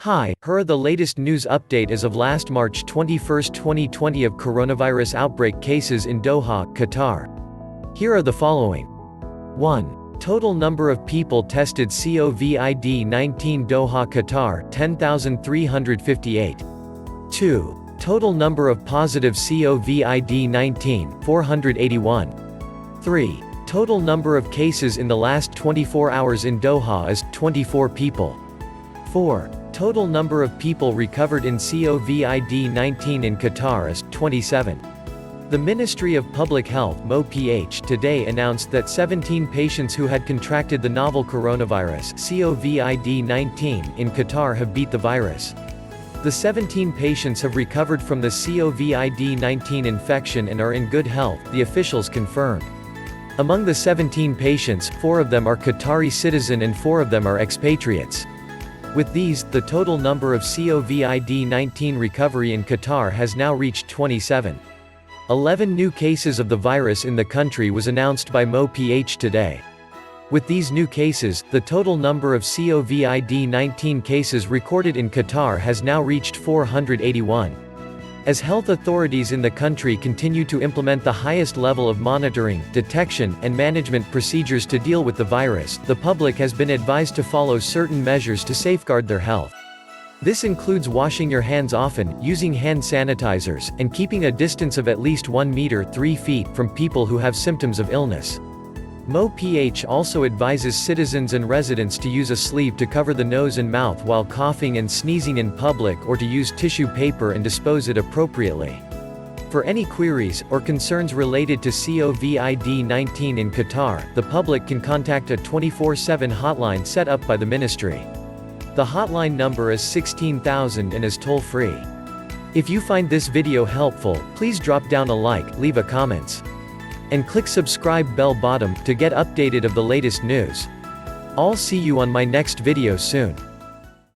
Hi, here are the latest news update as of last March 21, 2020 of coronavirus outbreak cases in Doha, Qatar. Here are the following. 1. Total number of people tested COVID-19 Doha Qatar 10,358. 2. Total number of positive COVID-19 481. 3. Total number of cases in the last 24 hours in Doha is 24 people. 4. Total number of people recovered in COVID-19 in Qatar is 27. The Ministry of Public Health (MoPH) today announced that 17 patients who had contracted the novel coronavirus COVID-19 in Qatar have beat the virus. The 17 patients have recovered from the COVID-19 infection and are in good health, the officials confirmed. Among the 17 patients, 4 of them are Qatari citizen and 4 of them are expatriates. With these, the total number of COVID-19 recovery in Qatar has now reached 27. 11 new cases of the virus in the country was announced by MoPH today. With these new cases, the total number of COVID-19 cases recorded in Qatar has now reached 481. As health authorities in the country continue to implement the highest level of monitoring, detection, and management procedures to deal with the virus, the public has been advised to follow certain measures to safeguard their health. This includes washing your hands often, using hand sanitizers, and keeping a distance of at least 1 meter (3 feet) from people who have symptoms of illness. MoPH also advises citizens and residents to use a sleeve to cover the nose and mouth while coughing and sneezing in public or to use tissue paper and dispose it appropriately. For any queries or concerns related to COVID-19 in Qatar, the public can contact a 24/7 hotline set up by the ministry. The hotline number is 16,000 and is toll-free. If you find this video helpful, please drop down a like, leave a comments, and click subscribe bell bottom to get updated of the latest news. I'll see you on my next video soon.